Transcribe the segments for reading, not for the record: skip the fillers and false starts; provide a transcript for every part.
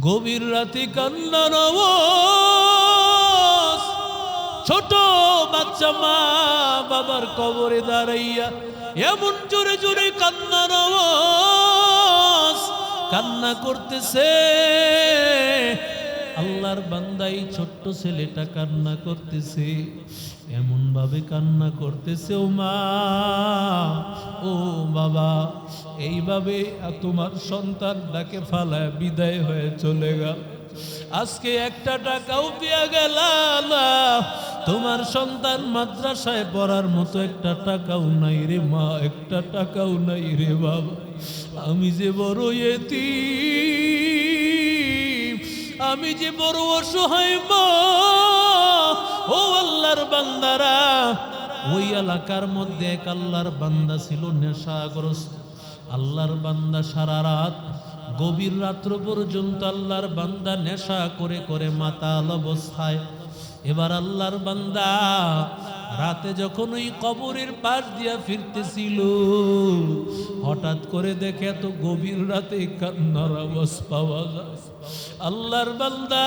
গভীর রাতে কান্নার আওয়াজ, ছোট বাচ্চা মা বাবার কবরে দাঁড়াইয়া এমন জোরে জোরে কান্নার আওয়াজ, কান্না করতেছে। আল্লাহর বান্দা এই ছোট্ট ছেলেটা কান্না করতেছে, এমন ভাবে কান্না করতেছে, ও মা, ও বাবা, এইভাবে তোমার সন্তানটাকে ফালায় বিদায় হয়ে চলে গেল। আজকে একটা টাকাও পেয়ে গেল না, তোমার সন্তান মাদ্রাসায় পড়ার মতো একটা টাকাও নাই রে মা, একটা টাকাও নাই রে বাবা। আমি যে বড় ইতিম, আমি যে বড় অসহায় মা। ও আল্লাহর বান্দারা, ওই এলাকার মধ্যে এক আল্লাহর বান্দা ছিল নেশাগ্রস্ত। আল্লাহর বান্দা সারা রাত, গভীর রাত্র পর্যন্ত আল্লাহর বান্দা নেশা করে করে মাতাল অবস্থায়। এবার আল্লাহর বান্দা রাতে যখন ওই কবরের পাশ দিয়া ফিরতেছিল, হঠাৎ করে দেখে এত গভীর রাতে কান্নার আওয়াজ পাওয়া যায়। আল্লাহর বান্দা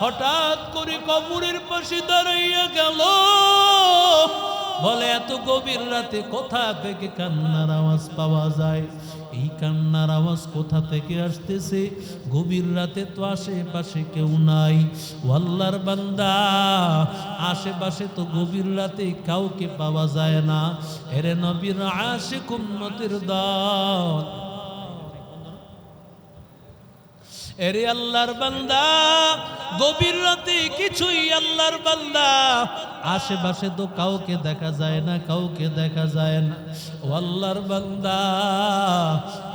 হঠাৎ করে কবরের পাশে দাঁড়াইয়া গেল, বলে এত গভীর রাতে কোথা থেকে কান্নার আওয়াজ পাওয়া যায়? এই কান্নার আওয়াজ কোথা থেকে আসতেছে? গভীর রাতে তো আশেপাশে কেউ নাই। ও আল্লাহর বান্দা, আশেপাশে তো গভীর রাতে কাউকে পাওয়া যায় না। এরে নবীর আশিক উম্মতের দল, এরে আল্লাহর বান্দা, গভীর রাতে কিছুই আল্লাহর বান্দা, আশেপাশে তো কাউকে দেখা যায় না, কাউকে দেখা যায় না। ও আল্লাহর বান্দা,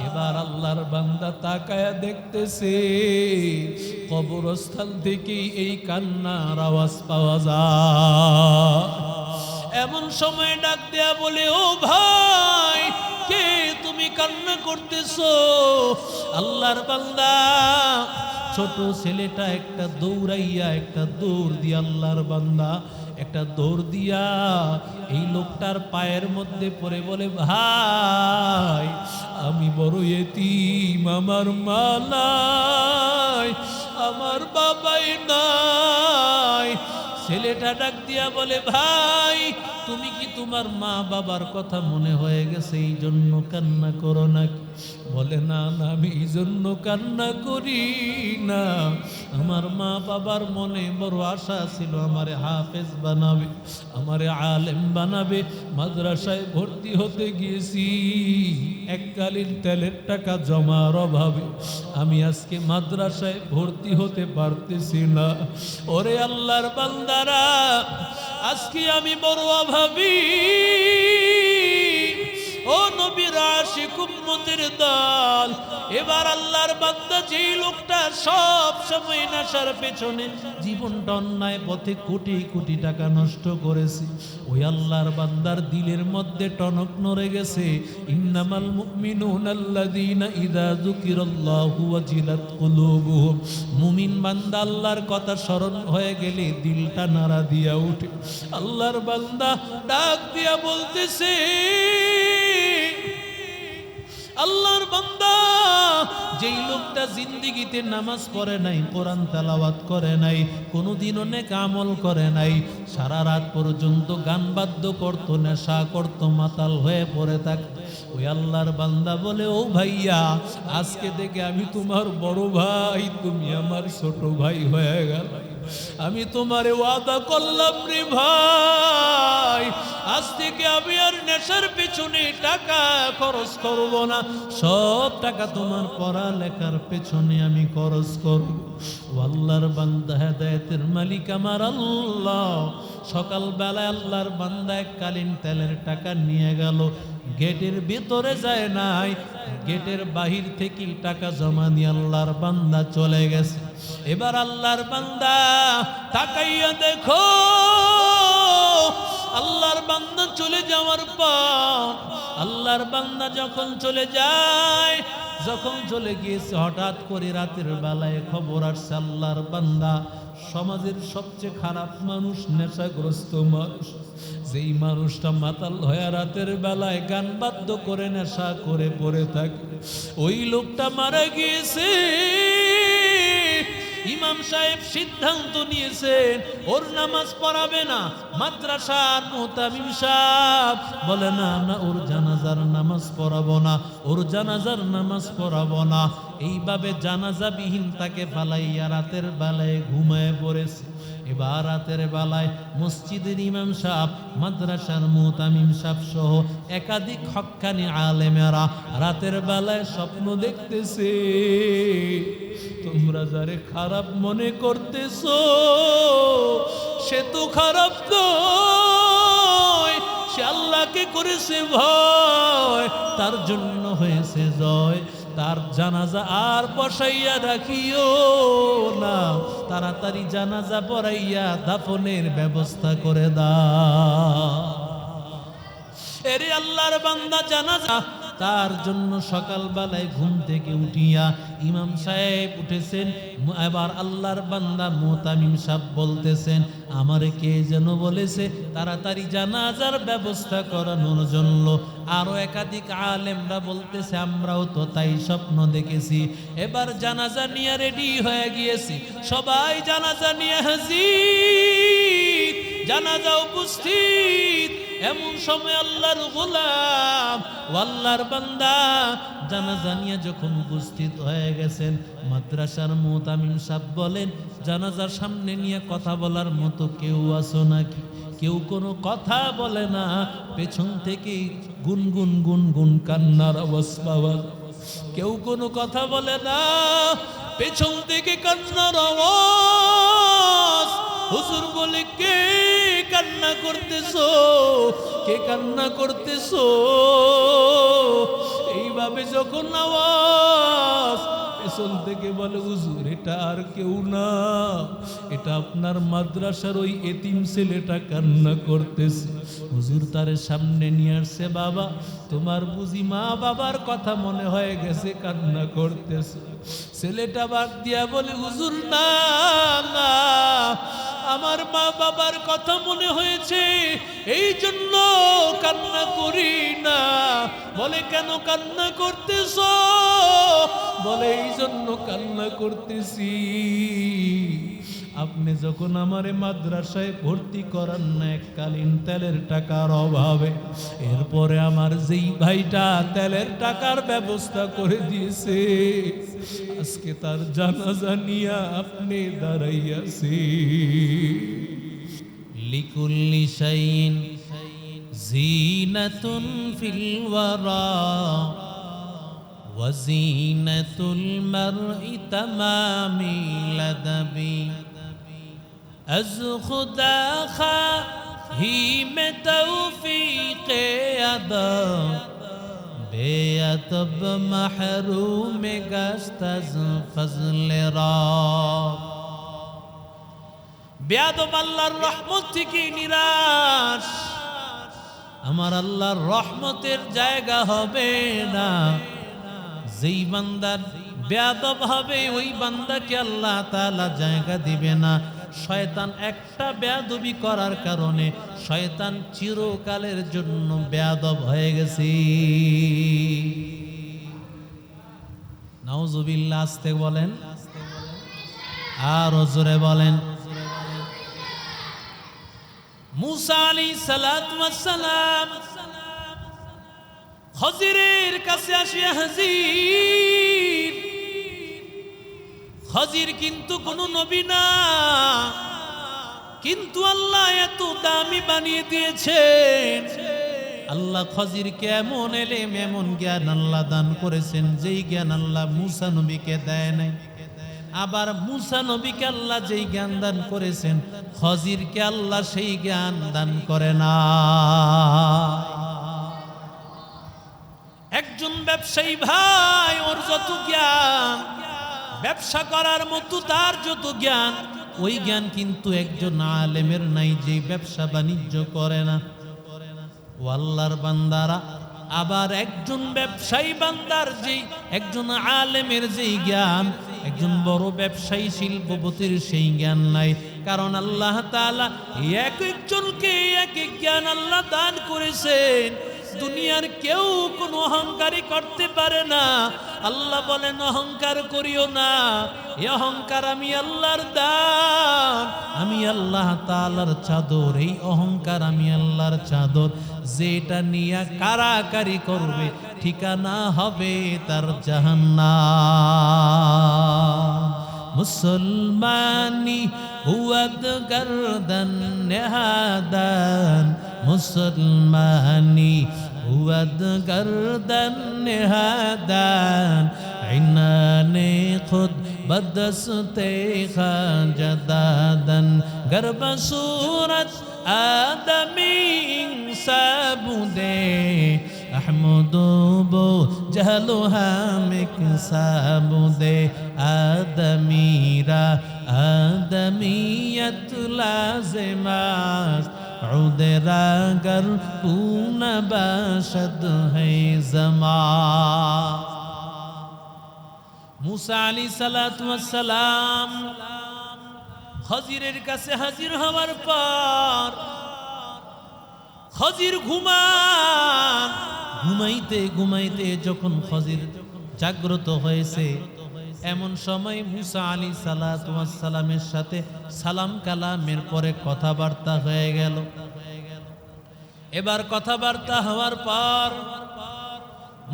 এবার আল্লাহর বান্দা তাকায়া দেখতেছে কবরস্থান থেকে এই কান্নার আওয়াজ পাওয়া যায়। এমন সময় ডাক দেয়া বলে, ও ভাই, কে তুমি কান্না করতেছো? আল্লাহর বান্দা ছোট ছেলেটা একটা দৌড়াইয়া, একটা দৌড় দিয়া, আল্লাহর বান্দা একটা দৌড় দিয়া এই লোকটার পায়ের মধ্যে পড়ে বলে, ভাই, আমি বড় এতিম, আমার মা নাই, আমার বাবাই নাই। ছেলেটা ডাক দিয়া বলে, ভাই, তুমি কি তোমার মা বাবার কথা মনে হয়ে গেছে এই জন্য কান্না করো নাকি? বলে, না না, আমি এই জন্য কান্না করি না, আমার মা বাবার মনে বড় আশা ছিল আমারে হাফেজ বানাবে, আমারে আলেম বানাবে। মাদ্রাসায় ভর্তি হতে গিয়েছি, এককালীন তেলের টাকা জমার অভাবে আমি আজকে মাদ্রাসায় ভর্তি হতে পারতেছি না। ওরে আল্লাহর বান্দারা, আজকে আমি বড় অভাবী। ও নবীর আশিক উম্মতের দল, এবার আল্লাহর বান্দা, যেই লোকটা সব সময় নেশার পেছনে জীবনটা অন্যায় পথে কোটি কোটি টাকা নষ্ট করেছে, ওই আল্লাহর বান্দার দিলের মধ্যে টনক নড়ে গেছে। ইন্নামাল মুমিনুনা আল্লাযীনা ইযা যুকিরাল্লাহু ওয়াজিলাত কুলুবুহুম, মুমিন বান্দা আল্লাহর কথা স্মরণ হয়ে গেলে দিলটা নাড়া দিয়া ওঠে। আল্লাহর বান্দা ডাক দিয়া বলতেছে, আল্লাহর বান্দা, যেই লোকটা জিন্দেগিতে নামাজ পড়ে নাই, কোরআন তেলাওয়াত করে নাই, কোনোদিনও নেক আমল করে নাই, সারা রাত পর্যন্ত গান বাদ্য করতো, নেশা করতো, মাতাল হয়ে পড়ে থাকতো, ওই আল্লাহর বান্দা বলে, ও ভাইয়া, আজকে থেকে আমি তোমার বড় ভাই, তুমি আমার ছোট ভাই হয়ে গেল। আমি তোমারে ওয়াদা করলাম রে ভাই, আজ থেকে আমি আর নেশার পেছনে টাকা খরচ করব না, সব টাকা তোমার পড়ালেখার পেছনে আমি খরচ করব। ও আল্লাহর বান্দা, হেদায়েতের মালিক আমার আল্লাহ, সকালবেলায় আল্লাহর বান্দা এককালীন তেলের টাকা নিয়ে গেল, গেটের ভিতরে যায় নাই, গেটের বাহির থেকে টাকা জমা নিয়ে আল্লাহর বান্দা চলে গেছে। এবার আল্লাহর বান্দা তাকাইয়া দেখো, আল্লাহর বান্দা চলে যাওয়ার পর, আল্লাহর বান্দা যখন চলে যায়, যখন চলে গিয়েছে, হঠাৎ করে রাতের বেলায় খবর আসছে, আল্লাহর বান্দা সমাজের সবচেয়ে খারাপ মানুষ, নেশাগ্রস্ত মানুষ, যেই মানুষটা মাতাল হয়ে রাতের বেলায় গান বাদ্য করে নেশা করে পড়ে থাকে, ওই লোকটা মারা গিয়েছে। সাহেব সিদ্ধান্ত নিয়েছেন ওর নামাজ পড়াবে না। মাদ্রাসার মুতামিম সাহেব বলে না না, ওর জানাজার নামাজ পড়াবো না, ওর জানাজার নামাজ পড়াবো না। এইভাবে জানাজাবিহীন তাকে ফালাইয়া রাতের বেলায় ঘুমায় পড়েছে। এবার রাতের বেলায় মসজিদের ইমাম সাহেব, মাদ্রাসার মুতামিম সাহেব সহ একাধিক হক্কানি আলেমেরা রাতের বেলায় স্বপ্ন দেখতেছে। তোমরা যারে খারাপ মনে করতেছো সে তো খারাপ নয়, সে আল্লাহকে করেছে ভয়, তার জন্য হয়েছে জয়। তার জানাজা আর বসাইয়া রাখিও না, তাড়াতাড়ি জানাজা পড়াইয়া দাফনের ব্যবস্থা করে দাও। এরে আল্লাহর বান্দা, জানাজা তার জন্য সকালবেলায় ঘুম থেকে উঠিয়া ইমাম সাহেব উঠেছেন। এবার আল্লাহর বান্দা মুতামিম সাহেব বলতেছেন, আমারে কে যেন বলেছে তাড়াতাড়ি জানাজার ব্যবস্থা করানোর জন্য। আরো একাধিক আলেমরা বলতেছে আমরাও তো তাই স্বপ্ন দেখেছি। এবার জানাজা নিয়ে রেডি হয়ে গিয়েছি, সবাই জানাজা নিয়ে হাজির, জানাজা উপস্থিত। এমন সময় আল্লাহর গোলাম ও আল্লাহর বান্দা জানাজা নিয়ে যখন উপস্থিত হয়ে গেছেন, মাদ্রাসার মুতামিম সাহেব বলেন, জানাজার সামনে নিয়ে কথা বলার মতো কেউ আছো নাকি? কেউ কোনো কথা বলে না। পেছন থেকে গুনগুন গুনগুন কান্নার আওয়াজ পাওয়া। কেউ কোনো কথা বলে না, পেছন থেকে কান্নার আওয়াজ। হুজুর বলে, কে কান্না করতেছো? কে কান্না করতেছো? এইভাবে যখন আওয়াজ, পেছন থেকে বলে, হুজুর এটা আর কেউ না, এটা আপনার মাদ্রাসার ওই এতিম ছেলেটা কান্না করতেছে। হুজুর তারে সামনে নিয়ে আসছে। বাবা, তোমার বুঝি মা বাবার কথা মনে হয়ে গেছে, কান্না করতেছে। ছেলেটা বাদ দিয়া বলে, হুজুর না না, আমার মা বাবার কথা মনে হয়েছে, এই জন্য কান্না করি না। বলে, কেন কান্না করতেছ? বলে, এই জন্য কান্না করতেছি, আপনি যখন আমারে মাদ্রাসায় ভর্তি করান না এককালীন তেলের টাকার অভাবে, এরপরে আমার যেই ভাইটা তেলের টাকার ব্যবস্থা করে দিয়েছে, আজকে তার জানাজা নিয়া আপনি দাঁড়াইয়াছি। লিকুল্লি শাইইন জিনাতুন ফিল ওয়ারা ওয়া জিনাতুল মারই তামামি লাদাবি از خدا خواهی میں توفیق ادا بے ادب محروم گشت از فضل را বেয়াদব আল্লাহর রহমত থেকে নিরাশ, আমার আল্লাহর রহমতের জায়গা হবে না। যেই বান্দার বেয়াদব হবে ওই বান্দাকে আল্লাহ তাআলা জায়গা দিবে না। শয়তান একটা বেয়াদবি করার কারণে শয়তান চিরকালের জন্য বেয়াদব হয়ে গেছে। নাউজুবিল্লাহ। আস্তে বলেন, আর জোরে বলেন। মুসা আলাইহিস সালাতু ওয়াস সালাম খজিরের কাছে আসিয়া হাজির। খজির কিন্তু কোন নবী না, কিন্তু আল্লাহ এত দামি বানিয়ে দিয়েছেন। আল্লাহ খজিরকে এমন এলেম, এমন জ্ঞান আল্লাহ দান করেছেন, যেই জ্ঞান আল্লাহ মুসা নবীকে দেয় নাই। আবার মুসা নবীকে আল্লাহ যেই জ্ঞান দান করেছেন, খজিরকে আল্লাহ সেই জ্ঞান দান করে না। একজন ব্যবসায়ী ভাই, ওর যত জ্ঞান, ব্যবসা করার মতো তার যত জ্ঞান, ওই জ্ঞান কিন্তু একজন আলেমের নাই, যে ব্যবসা বাণিজ্য করে না। ও আল্লাহর বান্দারা, আবার একজন ব্যবসায়ী বান্দার যেই, একজন আলেমের যেই জ্ঞান, একজন বড় ব্যবসায়ী শিল্পপতির সেই জ্ঞান নাই। কারণ আল্লাহ তাআলা এক একজনকে এক এক জ্ঞান আল্লাহ দান করেছেন। দুনিয়ার কেউ কোনো অহংকারী করতে পারে না। আল্লাহ বলেন অহংকার করিও না, এই অহংকার আমি আল্লাহর দান, আমি আল্লাহ তাআলার চাদর। এই অহংকার আমি আল্লাহর চাদর, যেটা নিয়ে কারাকারি করবে ঠিকানা হবে তার জাহান্নাম। মুসলমানি হুয়াদ গর্দন নেহাদান, মুসলমানি হুয়াদ গর্দন নেহাদান, ইনানে খুদ বদস্তে খাজদাদন, গর্ব सूरत आदमी इंसाबुदे, अहमदो बो जहलो हामिक साबुदे, आदमीरा आदमीयत लाज़िमात, उदरा गर पून बाशद है ज़मा। मूसा अलैहिस्सलातु वस्सलाम খজিরের কাছে হাজির হওয়ার পর খজির ঘুমাইতে ঘুমাইতে যখন খজির জাগ্রত হয়েছে, এমন সময় মুসা আলাইহিসসালাতু ওয়াসসালামের সাথে সালাম কালামের পরে কথাবার্তা হয়ে গেল। এবার কথাবার্তা হওয়ার পর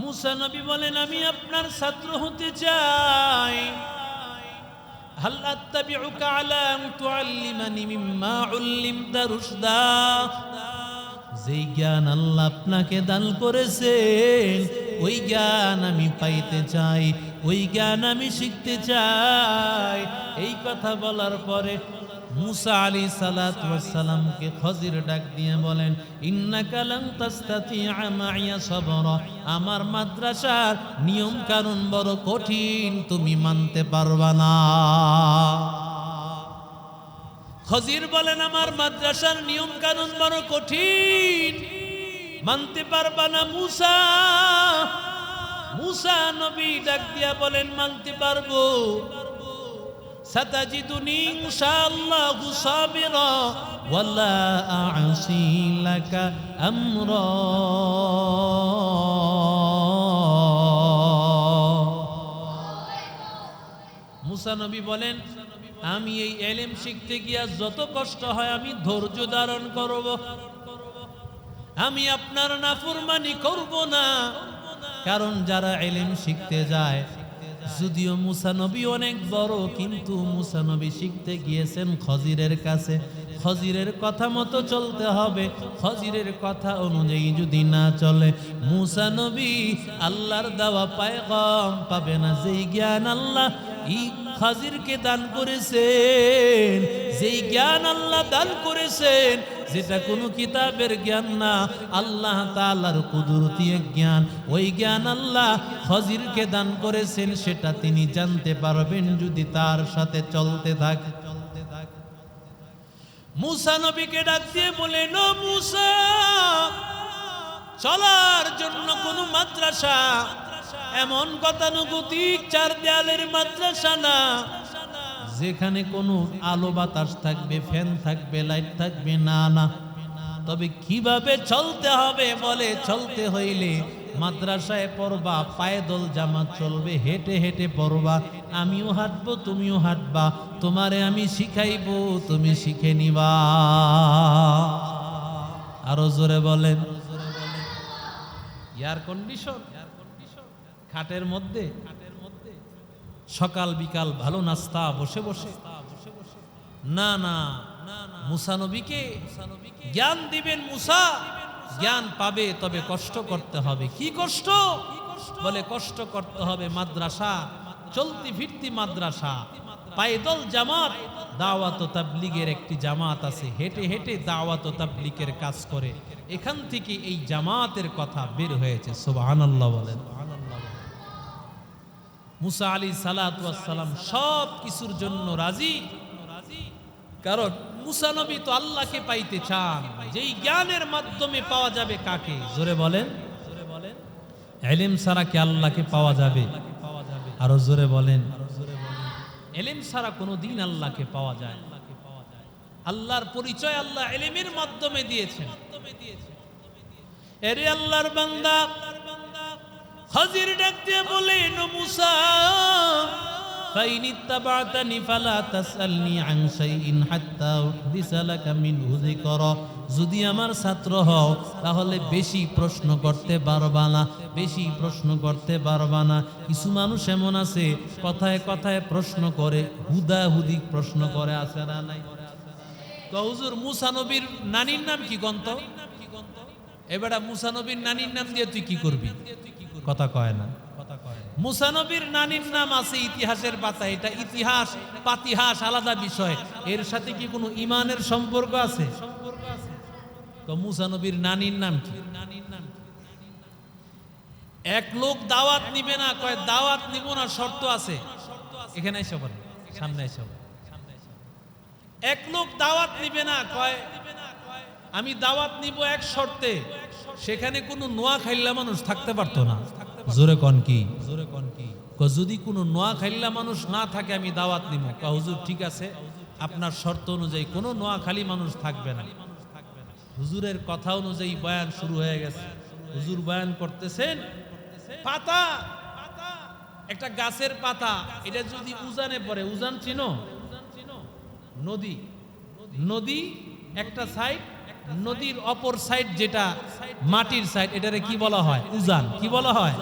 মুসা নবী বলেন, আমি আপনার ছাত্র হতে চাই। হাল আত্তাবিউকা আলা আন তুআল্লিমানি মিম্মা উল্লিমতা রুশদা, যেই জ্ঞান আল্লাহ আপনাকে দান করেছেন ওই জ্ঞান আমি পাইতে চাই, ওই জ্ঞান আমি শিখতে চাই। এই কথা বলার পরে মুসা আলাইহিসসালাতু ওয়াসসালামকে খজির ডাক দিয়ে বলেন, ইন্নাকা লান তাসতাতিআ মাইয়া সাবরা, আমার মাদ্রাসার নিয়ম কানুন বড় কঠিন, তুমি মানতে পারবা না। খজির বলেন, আমার মাদ্রাসার নিয়ম কানুন বড় কঠিন, মানতে পারবা না মুসা। মুসা নবী ডাক দিয়া বলেন, মানতে পারবো। সাতাজিদুনি ইনশাআল্লাহু সাবিরা ওয়ালা আ'সি লাকা আমরা। মুসা নবী বলেন, আমি এই ইলম শিখতে গিয়া যত কষ্ট হয় আমি ধৈর্য ধারণ করব, আমি আপনার নাফরমানি করব না। কারণ যারা ইলম শিখতে যায়, যদিও মুসা নবী অনেক বড়, কিন্তু মুসা নবী শিখতে গিয়েছেন খজিরের কাছে। খজিরের কথা মতো চলতে হবে, খজিরের কথা অনুযায়ী যদি না চলে মুসা নবী আল্লাহর দেওয়া পায়গাম পাবে না। যেই জ্ঞান আল্লাহ খজিরকে দান করেছেন, যেই জ্ঞান আল্লাহ দান করেছেন, যেটা কোনো কিতাবের জ্ঞান না, আল্লাহ তাআলার কুদরতি জ্ঞান, ওই জ্ঞান আল্লাহ খজিরকে দান করেছেন, সেটা তিনি জানতে পারবেন যদি তার সাথে চলতে থাকে। মুসা নবীকে ডাক দিয়ে বলেন, ও মুসা, চলার জন্য কোনো মাদ্রাসা এমন গতানুগতিক চার দেয়ালের মাদ্রাসা না, যেখানে কোনো আলো বাতাস থাকবে, ফ্যান থাকবে, লাইট থাকবে, না না। তবে কিভাবে চলতে হবে? বলে, চলতে হইলে মাদ্রাসায় পড়বা, পায়দল জামাত চলবে, হেঁটে হেঁটে পড়বা, আমিও হাঁটবো তুমিও হাঁটবা, তোমারে আমি শিখাইবো, তুমি শিখে নিবা। আরো জোরে বলেন। এয়ার কন্ডিশন, খাটের মধ্যে সকাল বিকাল ভালো নাস্তা, বসে বসে না না। মুসা নবীকে জ্ঞান দিবেন, মুসা জ্ঞান পাবে, তবে কষ্ট করতে হবে। কি কষ্ট? বলে, কষ্ট করতে হবে মাদ্রাসা, চলতি ফিরতি মাদ্রাসা, পায়দল জামাত, দাওয়াত ও তাবলীগের একটি জামাত আছে, হেঁটে হেঁটে দাওয়াত ও তাবলীগের কাজ করে। এখান থেকে এই জামাতের কথা বের হয়েছে। সুবহানাল্লাহ বলেন। মুসা আলাইহিসসালাতু ওয়াসসালাম সব কিছুর জন্য রাজি, কারণ মুসা নবী তো আল্লাহকে পাইতে চান। যেই জ্ঞানের মাধ্যমে পাওয়া যাবে কাকে? জোরে বলেন। ইলম ছাড়া কি আল্লাহকে পাওয়া যাবে? আরো জোরে বলেন। ইলম ছাড়া কোনোদিন আল্লাহকে পাওয়া যায় না। আল্লাহর পরিচয় আল্লাহ ইলমের মাধ্যমে দিয়েছেন। এরে আল্লাহর বান্দা খাজির ডাক দিয়ে বলেন মুসা ফাইন ইত্তাবাতানি ফালা তাসআলনি আন শাইইন হাত্তা উহদিসা লাকা মিনহু যিকরা, যদি আমার ছাত্র হও তাহলে বেশি প্রশ্ন করতে পারবা না, বেশি প্রশ্ন করতে পারবা না। কিছু মানুষ এমন আছে কথায় কথায় প্রশ্ন করে, হুদাহুদি প্রশ্ন করে, আছে না নাই? তো হুজুর মুসা নবীর নানির নাম কি গন্ত? এবারে মুসা নবীর নানির নাম দিয়ে তুই কি করবি? কথা কয় না। মুসা নবীর নানির নাম আছে ইতিহাসের পাতায়, এটা ইতিহাস পাতিহাস আলাদা বিষয়, এর সাথে কি কোনো ইমানের সম্পর্ক আছে? তো মুসা নবীর নানির নাম কি? এক লোক দাওয়াত নিবে না, কয় দাওয়াত নিব না, শর্ত আছে। এখানে এসে বল, সামনে এসে বল। এক লোক দাওয়াত নিবে না, কয় আমি দাওয়াত নিব এক শর্তে, সেখানে কোনো নোয়া খাইল্লা মানুষ থাকতে পারতো না। জোরে কন কি? জোরে কন কি? যদি কোনো নোয়া খাইল্লা মানুষ না থাকে আমি দাওয়াত নিব। হুজুর ঠিক আছে, আপনার শর্ত অনুযায়ী কোনো নোয়াখালী মানুষ থাকবে না। হুজুরের কথা অনুযায়ী বয়ান শুরু হয়ে গেছে। হুজুর বয়ান করতেছেন, পাতা একটা গাছের পাতা, এটা যদি উজানে পড়ে, উজান চিনো? নদী, নদী একটা সাইড, নদীর অপর সাইড যেটা মাটির সাইড, এটারে কি বলা হয়? উজান। কি বলা হয়?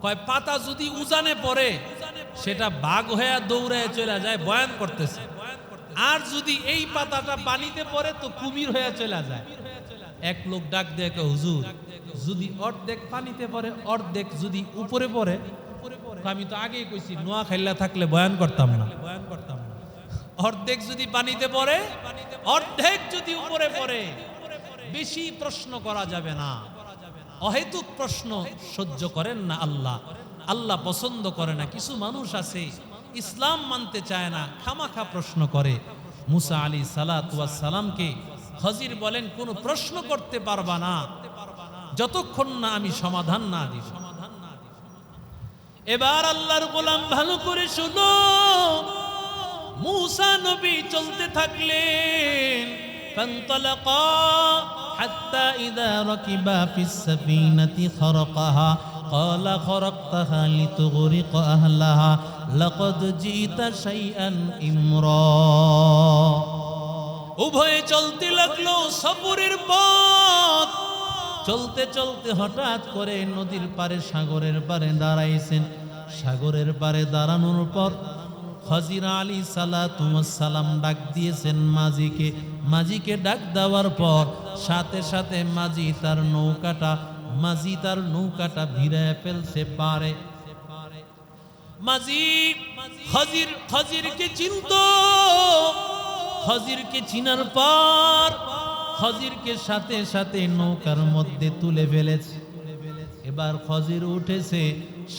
কয় পাতা যদি উজানে পড়ে সেটা বাঘ হয়ে দৌড়ে চলে যায়, বয়ান করতেছে। আর যদি এই পাতাটা পানিতে পড়ে তো কুমির হয়ে চলে যায়। এক লোক ডাক দিয়ে কয় হুজুর যদি অর্ধেক পানিতে পড়ে, অর্ধেক যদি উপরে পড়ে, আমি তো আগেই কইছি নোয়া খাইল্লা থাকলে বয়ান করতাম না। অর্ধেক যদি পানিতে পড়ে, অর্ধেক যদি উপরে পড়ে, বেশি প্রশ্ন করা যাবে না। অহেতুক প্রশ্ন সহ্য করেন না আল্লাহ, আল্লাহ পছন্দ করে না। কিছু মানুষ আছে ইসলাম মানতে চায় না, খামাখা প্রশ্ন করে। মুসা আলাইহিস সালাতু ওয়াস সালামকে খাজির বলেন কোনো প্রশ্ন করতে পারবা না যতক্ষণ না আমি সমাধান না দিব। এবার আল্লাহর গোলাম ভালো করে শুনো, মুসা নবী চলতে থাকলেন। ফান্তালাকা হাত্তা ইযা রাকিবা ফিস সাফিনাতি খারাকাহা ক্বালা খারাকতাহা লিতুগরিকা আহলাহা লাকাদ জিতা শাইআন ইমরা। উভয়ে চলতে লাগলো সফরের পথ। চলতে চলতে হঠাৎ করে নদীর পারে, সাগরের পারে দাঁড়াইছেন। সাগরের পারে দাঁড়ানোর পর খাজির আলাইহিস সালাতু ওয়াস সালাম ডাক দিয়েছেন মাঝিকে। মাঝিকে ডাক দেওয়ার পর সাথে সাথে মাঝি তার নৌকাটা ভিড়ায় ফেলছে পারে। মাঝি খাজিরকে চিনতো। খাজিরকে চিনার পর খাজিরকে সাথে সাথে নৌকার মধ্যে তুলে ফেলেছে। এবার খাজির উঠেছে,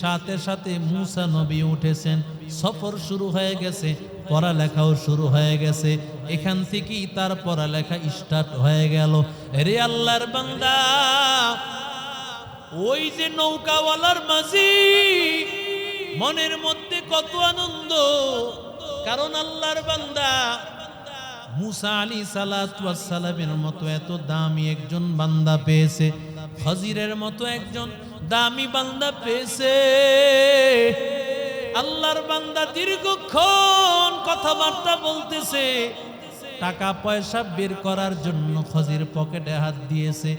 সাথে সাথে মুসা নবী উঠেছেন। সফর শুরু হয়ে গেছে, পড়ালেখাও শুরু হয়ে গেছে। এখান থেকেই তার পড়ালেখা স্টার্ট হয়ে গেল। রে আল্লাহর বান্দা, ওই যে নৌকাওয়ালার মাঝি মনের মধ্যে কত আনন্দ, কারণ আল্লাহর বান্দা মুসা আলাইহিস সালাতু ওয়াস সালামের মতো এত দামি একজন বান্দা পেয়েছে, খাজিরের মতো একজন দামি বান্দা পেয়েছে। আল্লাহর বান্দা দীর্ঘক্ষণ কথাবার্তা বলতেছে। টাকা পয়সা বের করার জন্য খাজির পকেটে হাত দিয়েছে।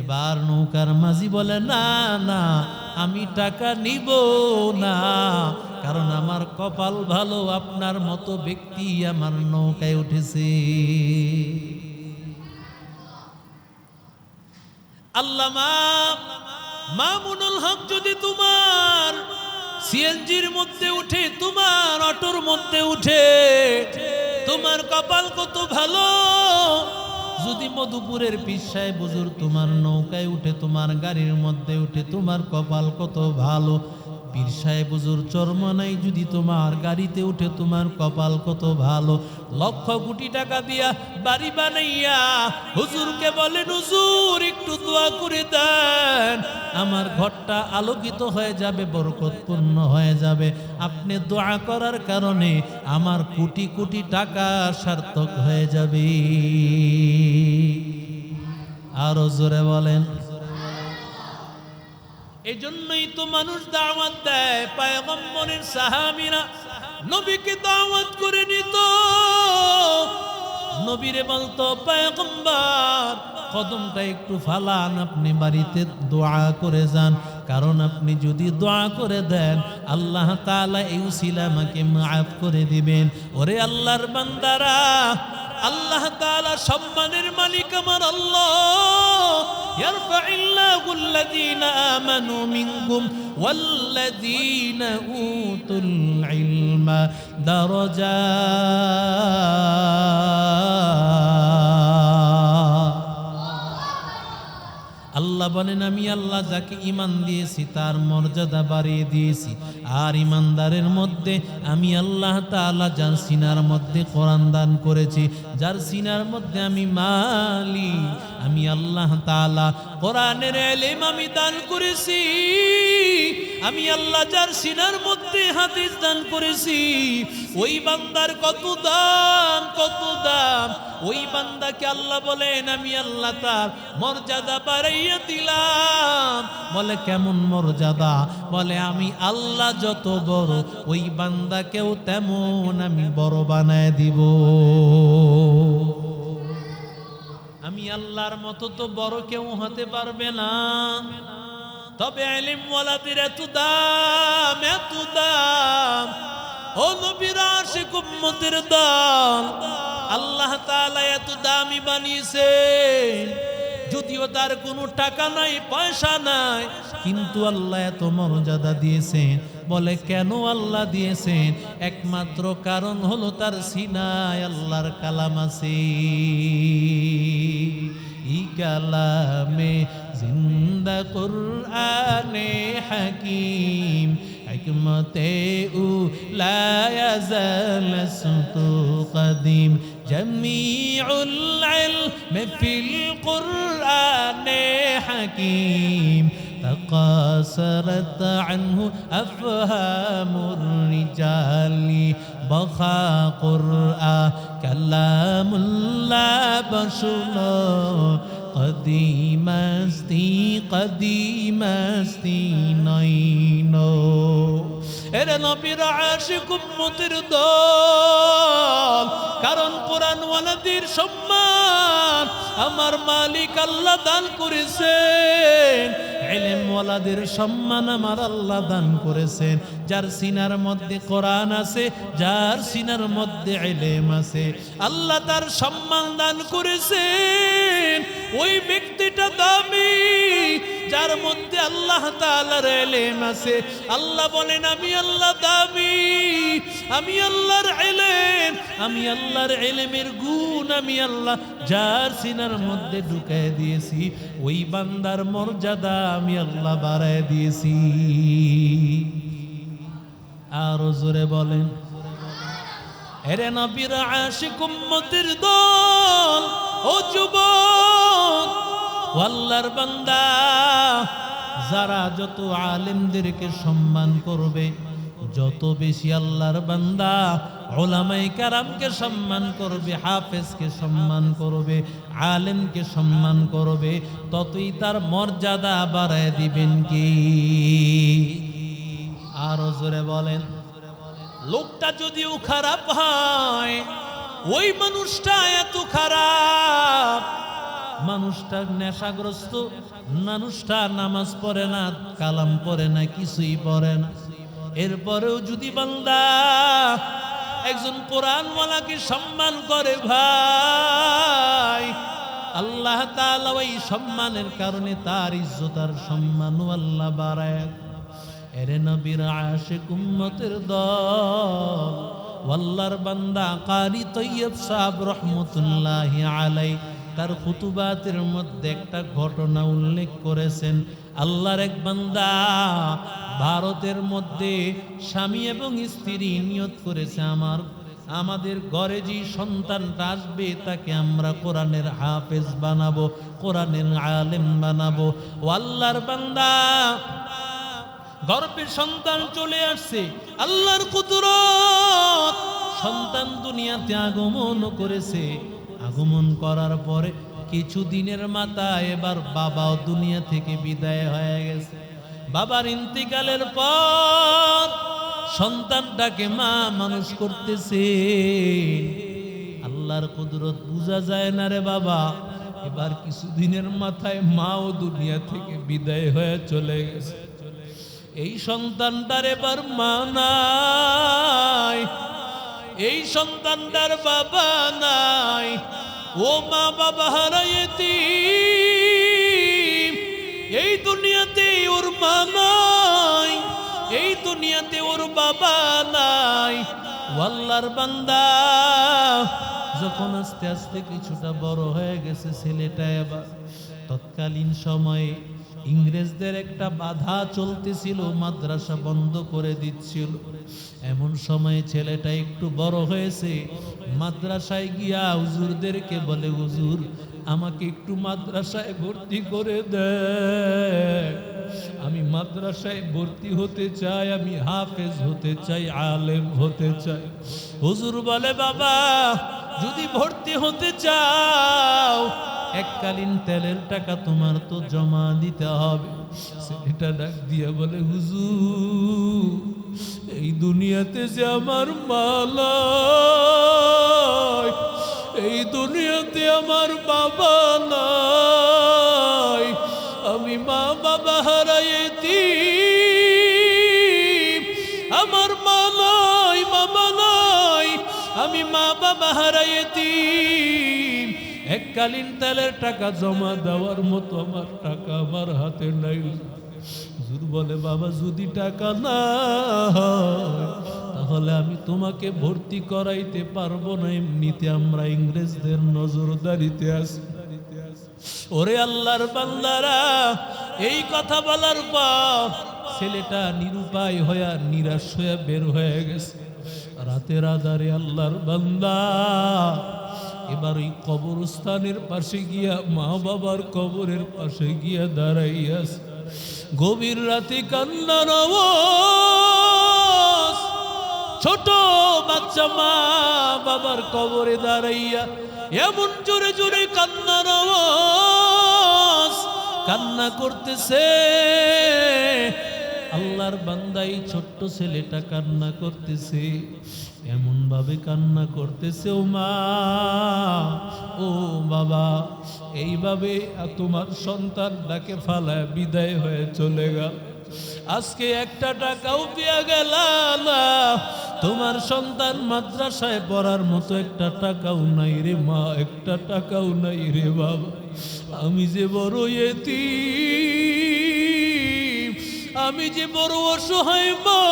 এবার নৌকার মাঝি বলে, না না, আমি টাকা নিব না, কারণ আমার কপাল ভালো, আপনার মতো ব্যক্তি আমার নৌকায় উঠেছে। আল্লামা মামুনুল হক যদি তোমার সিএনজির মধ্যে উঠে, তোমার অটোর মধ্যে উঠে, তোমার কপাল কত ভালো। যদি মধুপুরের পীর সাহেব হুজুর তোমার নৌকায় উঠে, তোমার গাড়ির মধ্যে উঠে, তোমার কপাল কত ভালো। পীর সাহেব হুজুর চরমনাই যদি তোমার গাড়িতে উঠে, তোমার কপাল কত ভালো। লক্ষ কোটি টাকা দিয়া বাড়ি বানাইয়া হুজুরকে বলেন, হুজুর একটু দোয়া করে দেন, আমার ঘরটা আলোকিত হয়ে যাবে, বরকতপূর্ণ হয়ে যাবে। আপনি দোয়া করার কারণে আমার কোটি কোটি টাকা সার্থক হয়ে যাবে। আরো জোরে বলেন। এই জন্যই তো মানুষ দাওয়াত দেয়, পয়গম্বরের সাহাবীরা নবীকে দাওয়াত করে নিত, নবীরে বলতো পয়গম্বর কদমটা একটু ফালান, আপনি বাড়িতে দোয়া করে যান, কারণ আপনি যদি দোয়া করে দেন আল্লাহ তাআলা এই উসিলা আমাকে মাফ করে দিবেন। ওরে আল্লাহর বান্দারা, আল্লাহ তাআলা সম্মানের মালিক আমার আল্লাহ। ইয়ারফাইল্লাহু আল্লাযীনা আমানু মিনকুম ওয়াল্লাযীনা উতুল ইলমা দারাজাত। আল্লাহ বলেন আমি আল্লাহ যাকে ঈমান দিয়েছি তার মর্যাদা বাড়িয়ে দিয়েছি। আর ঈমানদারের মধ্যে আমি আল্লাহ তাআলা যার সিনার মধ্যে কোরআন দান করেছি, যার সিনার মধ্যে আমি মালিক, আমি আল্লাহ তাআলা কোরআনের ইলম আমি দান করেছি। আমি আল্লাহ যার সিনার মধ্যে হাদিস দান করেছি, ওই বান্দার কত দাম, কত দাম। ওই বান্দাকে আল্লাহ বলেন আমি আল্লাহ তার মর্যাদা বাড়াইয়া দিলাম। বলে কেমন মর্যাদা? বলে আমি আল্লাহ যত বড় ওই বান্দাকেও তেমন আমি বড় বানায় দিব। আমি আল্লাহর মতো তো বড় কেউ হতে পারবে না। তবে ইলম ওয়ালাদের এত দাম, এত দাম। ও নবীর আশিক উম্মতের দল, আল্লাহ তাআলা এত দামি বানিয়েছেন, যদিও তার কোনো টাকা নাই, পয়সা নাই, কিন্তু আল্লাহ এত মর্যাদা দিয়েছেন। বলে কেন আল্লাহ দিয়েছেন? একমাত্র কারণ হলো তার সিনায় আল্লাহর কালাম আছে। ই কালামে জিন্দা কুরআনে হাকিম, হিকমতে লা ইয়াজাল সুতু কদিম, জামিউল ইলম ফিল কুরআনে হাকিম, تقاصرت عنه أفهام الرجال، بخا قرآن كلام الله بشر قديم استی قديم استی نینو। এরে নবীর আশিক উম্মতের দল, কারণ কোরআন ওয়ালাদের সম্মান আমার মালিক আল্লাহ দান করেছেন। ইলম ওয়ালাদের সম্মান আমার আল্লাহ দান করেছেন। যার সিনার মধ্যে কোরআন আছে, যার সিনার মধ্যে ইলম আছে, আল্লাহ তার সম্মান দান করেছেন। ওই ব্যক্তিটা দামি যার মধ্যে আল্লাহ তাআলার ইলম আছে। আল্লাহ বলেন আমি আল্লাহ দামি, আমি আল্লাহর ইলম, আমি আল্লাহর ইলমের গুণ আমি আল্লাহ যার সিনার মধ্যে ঢুকায় দিয়েছি, ওই বান্দার মর্যাদা আমি আল্লাহ বাড়ায় দিয়েছি। আরো জোরে বলেন। এরে নবীর আশিক উম্মতের দল, ও যুবক, আল্লাহর বান্দা, যারা যত আলেমদেরকে সম্মান করবে, যত বেশি আল্লাহর বান্দা উলামায়ে কেরামকে সম্মান করবে, হাফেজকে সম্মান করবে, আলেমকে সম্মান করবে, ততই তার মর্যাদা বাড়ায় দিবেন কি? আরো জোরে বলেন। লোকটা যদিও খারাপ হয়, ওই মানুষটা এত খারাপ, মানুষটা নেশাগ্রস্ত, মানুষটা নামাজ পড়ে না, কালাম পড়ে না, কিছুই পড়ে না, এরপরেও যদি বান্দা একজন কোরআনওয়ালাকে সম্মান করে, ভাই আল্লাহ তাআলা ওই সম্মানের কারণে তার ইজ্জত আর সম্মানও আল্লাহ বাড়ায়। এরে নবীর আশিক উম্মতের দল, আল্লাহর বান্দা কারি তৈয়ব সাহেব রহমতুল্লাহি আলাইহি তার খুতুবাতের মধ্যে একটা ঘটনা উল্লেখ করেছেন। আল্লাহর এক বান্দা ভারতের মধ্যে স্বামী এবং স্ত্রী নিয়ত করেছে, আমাদের ঘরে যে সন্তানটা আসবে তাকে আমরা কোরআনের হাফেজ বানাবো, কোরআনের আলেম বানাবো। ও আল্লাহর বান্দা, গর্ভে সন্তান চলে আসছে, আল্লাহর কুদরত, সন্তান দুনিয়াতে আগমন করেছে। আগমন করার পরে কিছুদিনের মাথায় এবার বাবাও দুনিয়া থেকে বিদায় হয়ে গেছে। বাবার ইন্তিকালের পর সন্তানটাকে মা মানুষ করতেছে। আল্লাহর কুদরত বুঝা যায় না রে বাবা। এবার কিছুদিনের মাথায় মাও দুনিয়া থেকে বিদায় হয়ে চলে গেছে। এই সন্তানটার এবার মা নাই, এই সন্তানটার বাবা নাই। ও মা বাবা হারাইতি, এই দুনিয়াতে ওর মা নাই, এই দুনিয়াতে ওর বাবা নাই। আল্লাহর বান্দা যখন আস্তে আস্তে কিছুটা বড় হয়ে গেছে ছেলেটা, এবার তৎকালীন সময়ে ইংরেজদের একটা বাধা চলতেছিল, মাদ্রাসা বন্ধ করে দিচ্ছিল। এমন সময় ছেলেটা একটু বড় হয়েছে, মাদ্রাসায় গিয়া হুজুরদেরকে বলে, হুজুর আমাকে একটু মাদ্রাসায় ভর্তি করে দেয়, আমি মাদ্রাসায় ভর্তি হতে চাই, আমি হাফেজ হতে চাই, আলেম হতে চাই। হুজুর বলে, বাবা যদি ভর্তি হতে চাও এককালীন তেলের টাকা তোমার তো জমা দিতে হবে। ছেলেটা ডাক দিয়ে বলে, হুজুর এই দুনিয়াতে যে আমার মালা, এই দুনিয়াতে আমার বাবা নাই, আমি মা বাবা হারাইতি, আমার মা নাই বাবা নাই, আমি মা বাবা হারাইতি, এককালীন তেলের টাকা জমা দেওয়ার মতো আমার টাকা আমার হাতে নাই। হুজুর বলে, বাবা যদি টাকা না হয় তাহলে আমি তোমাকে ভর্তি করাইতে পারবো না, এমনিতে আমরা ইংরেজদের নজরদারিতে আছি। ওরে আল্লাহর বান্দারা, এই কথা বলার পর ছেলেটা নিরুপায় হয়ে নিরাশ হয়ে বের হয়ে গেছে। রাতের আধারে আল্লাহর বান্দা এবার ওই কবরস্থানের পাশে গিয়া, মা বাবার কবরের পাশে গিয়া দাঁড়াইয়াস। গভীর রাতে কান্নার আওয়াজ, ছোট বাচ্চা মা বাবার কবরে দাঁড়াইয়া এমন জোরে জোরে কান্নার আওয়াজ, কান্না করতেছে। আল্লাহর বান্দা এই ছোট্ট ছেলেটা কান্না করতেছে, এমন ভাবে কান্না করতেছে, ও মা ও বাবা এইভাবে তোমার সন্তানটাকে ফালায় বিদায় হয়ে চলে গেল। আজকে একটা টাকাও পেয়ে গেল না, তোমার সন্তান মাদ্রাসায় পড়ার মতো একটা টাকাও নাই রে মা, একটা টাকাও নাই রে বাবা। আমি যে বড় ইতিম, আমি যে বড় অসহায় মা।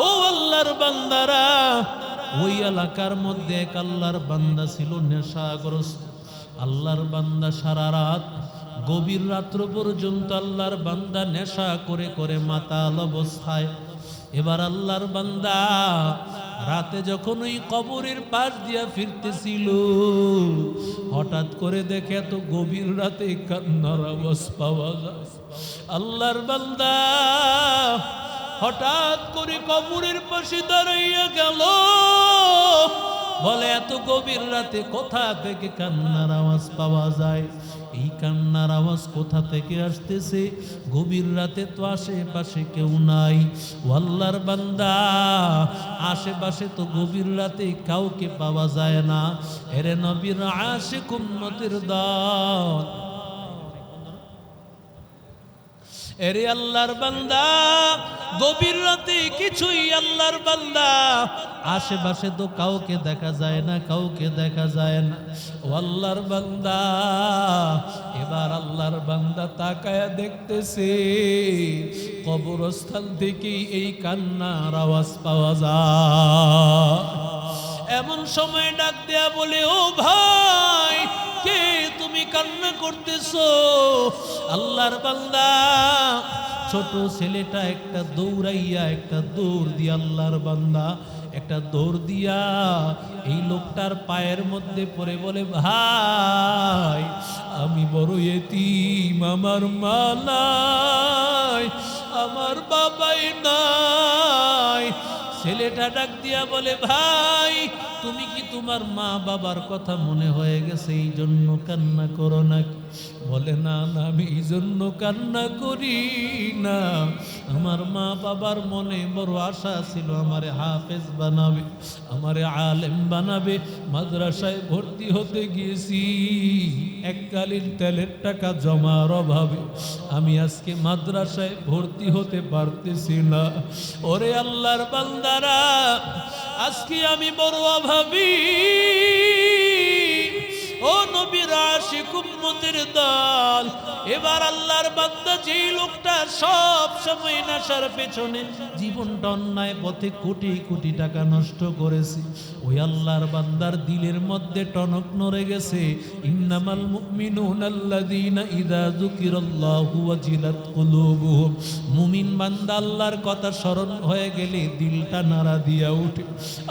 ও আল্লাহর বান্দারা, ওই এলাকার মধ্যে এক আল্লাহর বান্দা ছিল নেশাগ্রস্ত। আল্লাহর বান্দা সারা রাত, গভীর রাত্র পর্যন্ত আল্লাহর বান্দা নেশা করে করে মাতাল অবস্থায়। এবার আল্লাহর বান্দা রাতে যখন ওই কবরের পাশ দিয়া ফিরতেছিল, হঠাৎ করে দেখে এত গভীর রাতে কান্নার আওয়াজ পাওয়া যায়। আল্লাহর বান্দা হঠাৎ করে কবরের পাশে দাঁড়াইয়া গেল, বলে এত গভীর রাতে কোথা থেকে কান্নার আওয়াজ পাওয়া যায়? এই কান্নার আওয়াজ কোথা থেকে আসতেছে? গভীর রাতে তো আশেপাশে কেউ নাই। আল্লাহর বান্দা, আশেপাশে তো গভীর রাতে কাউকে পাওয়া যায় না। এরে নবীর আশিক উম্মতের দল, এরে আল্লাহর বান্দা, গভীর রাতে কিছুই আল্লাহর বান্দা, আশেপাশে তো কাউকে দেখা যায় না, কাউকে দেখা যায় না। ও আল্লাহর বান্দা, এবার আল্লাহর বান্দা তাকায়া দেখতেছে কবরস্থান থেকে এই কান্নার আওয়াজ পাওয়া যায়। এমন সময় ডাক দেয়া বলে, ও ভাই কে তুমি কান্না করতেছো? আল্লাহর বান্দা ছোট ছেলেটা একটা দৌড়াইয়া, একটা দৌড় দিয়া, আল্লাহর বান্দা একটা দৌড় দিয়া এই লোকটার পায়ের মধ্যে পড়ে বলে, ভাই আমি বড় এতিম, আমার মা নাই, আমার বাবাই নাই। ছেলেটা ডাক দিয়া বলে, ভাই তুমি কি তোমার মা বাবার কথা মনে হয়ে গেছে এই জন্য কান্না করো নাকি? বলে, না না, আমি এই জন্য কান্না করি না, আমার মা বাবার মনে বড় আশা ছিল আমারে হাফেজ বানাবে, আমারে আলেম বানাবে। মাদ্রাসায় ভর্তি হতে গিয়েছি, এককালীন তেলের টাকা জমার অভাবে আমি আজকে মাদ্রাসায় ভর্তি হতে পারতেছি না। ওরে আল্লাহর বান্দারা, আজকে আমি বড় অভাবী। ও নবীর আশিক উম্মতের দল, এবার আল্লাহর বান্দা যেই লোকটা সব সময় নেশার পেছনে জীবনটা অন্যায় পথে কোটি কোটি টাকা নষ্ট করেছে, ওই আল্লাহর বান্দার দিলের মধ্যে টনক নড়ে গেছে। ইন্নামাল মুমিনুনা আল্লাযীনা ইযা যুকিরাল্লাহু ওয়াজিলাত কুলুবুহুম, মুমিন বান্দা আল্লাহর কথা স্মরণ হয়ে গেলে দিলটা নাড়া দিয়া উঠে।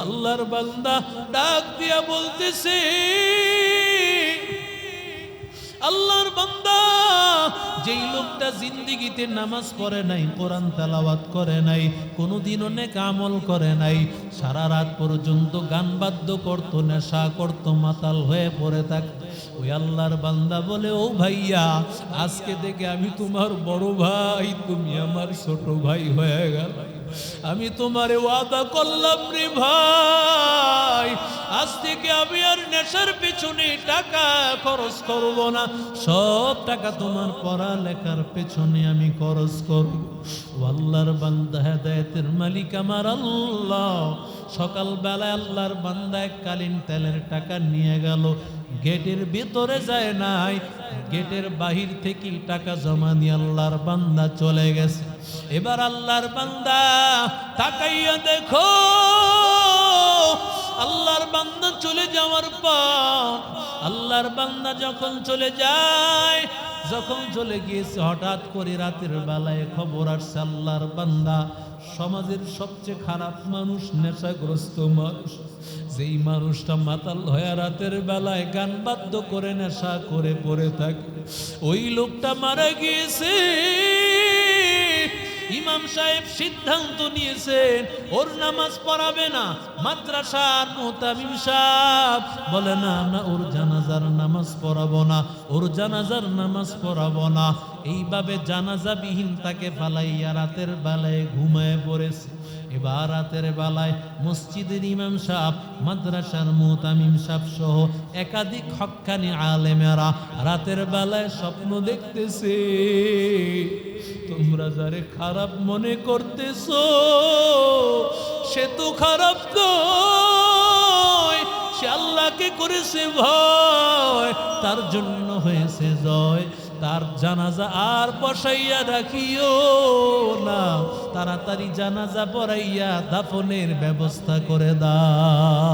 আল্লাহর বান্দা ডাক দিয়া বলতেছে, আল্লাহর বান্দা, যেই লোকটা জিন্দিগিতে নামাজ পড়ে নাই, কোরআন তেলাওয়াত করে নাই, কোনোদিনও নেক আমল করে নাই, সারা রাত পর্যন্ত গান বাদ্য করতো, নেশা করতো, মাতাল হয়ে পড়ে থাকতো, ওই আল্লাহর বান্দা বলে, ও ভাইয়া, আজকে থেকে আমি তোমার বড় ভাই, তুমি আমার ছোট ভাই হয়ে গেল। আমি তোমারে ওয়াদা করলাম রে ভাই, আজ থেকে আমি আর নেশার পেছনে টাকা খরচ করব না, সব টাকা তোমার পড়ালেখার পেছনে আমি খরচ করব। ও আল্লাহর বান্দা, হেদায়েতের মালিক আমার আল্লাহ। সকালবেলায় আল্লাহর বান্দা এককালীন তেলের টাকা নিয়ে গেল, গেটের ভিতরে যায় নাই, গেটের বাহির থেকে টাকা জমা নিয়ে আল্লাহর বান্দা চলে গেছে। এবার আল্লাহর বান্দা তাকাইয়া দেখো, আল্লাহর বান্দা চলে যাওয়ার পর, আল্লাহর বান্দা যখন চলে যায়, যখন চলে গিয়েছে, হঠাৎ করে রাতের বেলায় খবর আসছে, আল্লাহর বান্দা সমাজের সবচেয়ে খারাপ মানুষ, নেশাগ্রস্ত মানুষ, যেই মানুষটা মাতাল হয়ে রাতের বেলায় গান বাদ্য করে নেশা করে পড়ে থাকে, ওই লোকটা মারা গিয়েছে। ইমাম সাহেব সিদ্ধান্ত নিয়েছেন ওর নামাজ পড়াবে না। মাদ্রাসার মুতামিম সাহেব বলে, না না, ওর জানাজার নামাজ পড়াবো না, ওর জানাজার নামাজ পড়াবো না। এইভাবে জানাজাবিহীন তাকে ফালাইয়া রাতের বেলায় ঘুমায় পড়েছে। এবার রাতের বেলায় মসজিদের ইমাম সাহেব, মাদ্রাসার মুতামিম সাহেব সহ একাধিক হক্কানি আলেমেরা রাতের বেলায় স্বপ্ন দেখতেছে। তোমরা যারে খারাপ মনে করতেছো, সে তো খারাপ নয়, সে আল্লাহকে করেছে ভয়, তার জন্য হয়েছে জয়। তার জানাজা আর বসাইয়া রাখিও না, তাড়াতাড়ি জানাজা পড়াইয়া দাফনের ব্যবস্থা করে দাও।